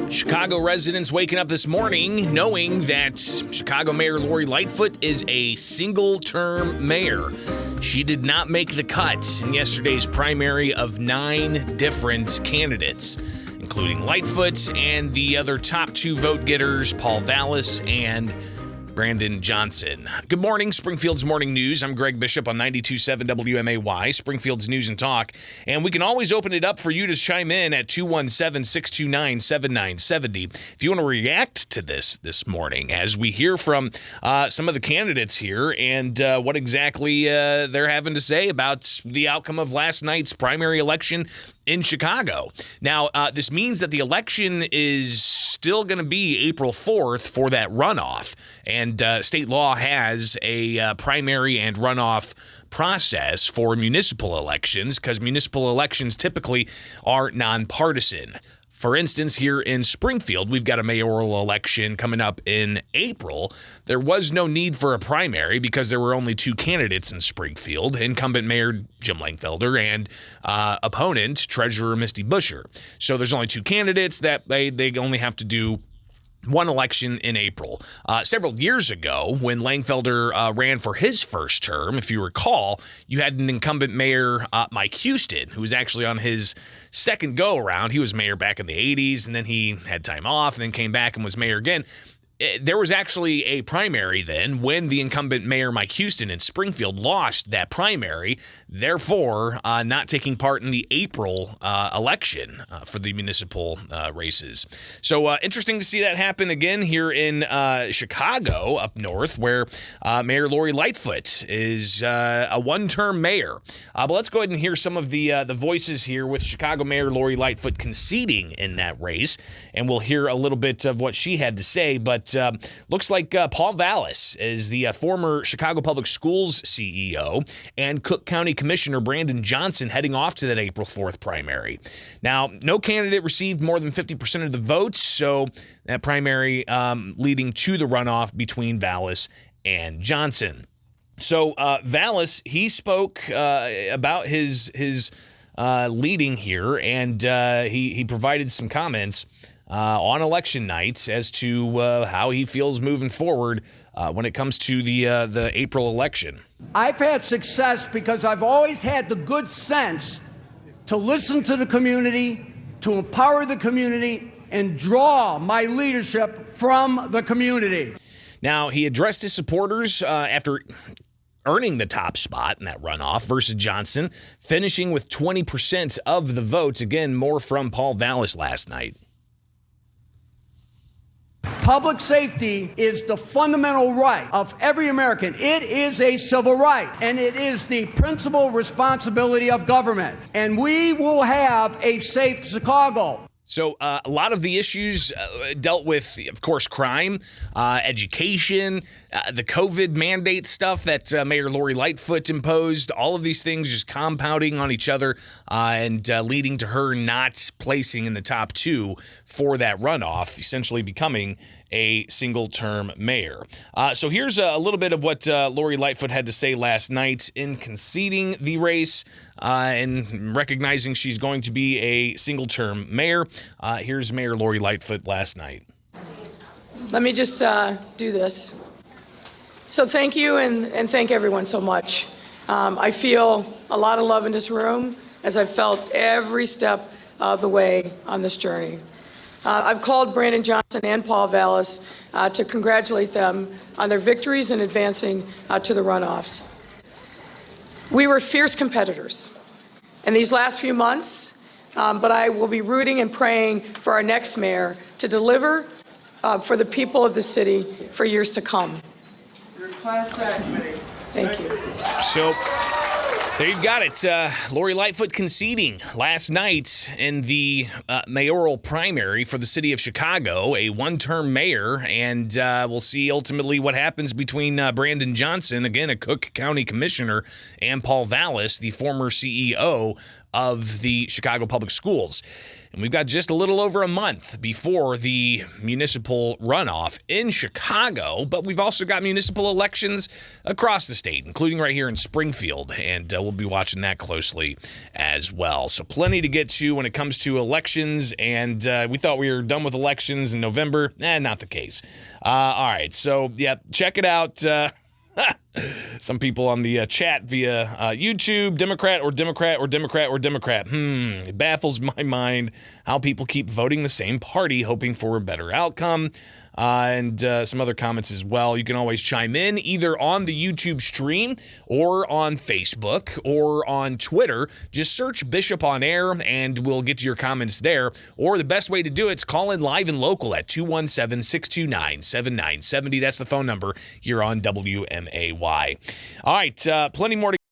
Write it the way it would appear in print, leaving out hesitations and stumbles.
Chicago residents waking up this morning knowing that Chicago Mayor Lori Lightfoot is a single-term mayor. She did not make the cut in yesterday's primary of 9 different candidates, including Lightfoot and the other top 2 vote getters, Paul Vallis and Brandon Johnson. Good morning, Springfield's Morning News. I'm Greg Bishop on 92.7 WMAY, Springfield's News and Talk. And we can always open it up for you to chime in at 217-629-7970 if you want to react to this morning as we hear from some of the candidates here and what exactly they're having to say about the outcome of last night's primary election in Chicago. Now, this means that the election is still going to be April 4th for that runoff. And state law has a primary and runoff process for municipal elections because municipal elections typically are nonpartisan. For instance, here in Springfield, we've got a mayoral election coming up in April. There was no need for a primary because there were only 2 candidates in Springfield, incumbent Mayor Jim Langfelder and opponent Treasurer Misty Buscher. So there's only 2 candidates that they only have to do one election in April. Several years ago, when Langfelder ran for his first term, if you recall, you had an incumbent mayor, Mike Houston, who was actually on his second go-around. He was mayor back in the 80s, and then he had time off, and then came back and was mayor again. There was actually a primary then when the incumbent mayor, Mike Houston, in Springfield lost that primary, therefore not taking part in the April election for the municipal races. So interesting to see that happen again here in Chicago up north where Mayor Lori Lightfoot is a one-term mayor. But let's go ahead and hear some of the voices here with Chicago Mayor Lori Lightfoot conceding in that race, and we'll hear a little bit of what she had to say, but looks like Paul Vallis is the former Chicago Public Schools CEO and Cook County Commissioner Brandon Johnson heading off to that April 4th primary. Now, no candidate received more than 50% of the votes, so that primary leading to the runoff between Vallis and Johnson. So Vallis, he spoke about his leading here, and he provided some comments on election night as to how he feels moving forward when it comes to the April election. I've had success because I've always had the good sense to listen to the community, to empower the community, and draw my leadership from the community. Now, he addressed his supporters after earning the top spot in that runoff versus Johnson, finishing with 20% of the votes. Again, more from Paul Vallis last night. Public safety is the fundamental right of every American. It is a civil right, and it is the principal responsibility of government. And we will have a safe Chicago. So a lot of the issues dealt with, of course, crime, education, the COVID mandate stuff that Mayor Lori Lightfoot imposed, all of these things just compounding on each other and leading to her not placing in the top 2 for that runoff, essentially becoming a single-term mayor. So here's a little bit of what Lori Lightfoot had to say last night in conceding the race and recognizing she's going to be a single-term mayor. Here's Mayor Lori Lightfoot last night. Let me just do this. So thank you and thank everyone so much. I feel a lot of love in this room as I've felt every step of the way on this journey. I've called Brandon Johnson and Paul Vallis to congratulate them on their victories in advancing to the runoffs. We were fierce competitors in these last few months, but I will be rooting and praying for our next mayor to deliver for the people of the city for years to come. Your class act committee. Thank you. So there you've got it. Lori Lightfoot conceding last night in the mayoral primary for the city of Chicago, a one-term mayor, and we'll see ultimately what happens between Brandon Johnson, again, a Cook County Commissioner, and Paul Vallis, the former CEO of the Chicago Public Schools. And we've got just a little over a month before the municipal runoff in Chicago, but we've also got municipal elections across the state, including right here in Springfield, and we'll be watching that closely as well. So plenty to get to when it comes to elections, and we thought we were done with elections in November. Not the case. All right, so yeah, check it out. Some people on the chat via YouTube, Democrat or Democrat or Democrat or Democrat. It baffles my mind how people keep voting the same party, hoping for a better outcome. And some other comments as well. You can always chime in either on the YouTube stream or on Facebook or on Twitter. Just search Bishop on Air and we'll get to your comments there. Or the best way to do it is call in live and local at 217-629-7970. That's the phone number here on WMAY. All right, plenty more to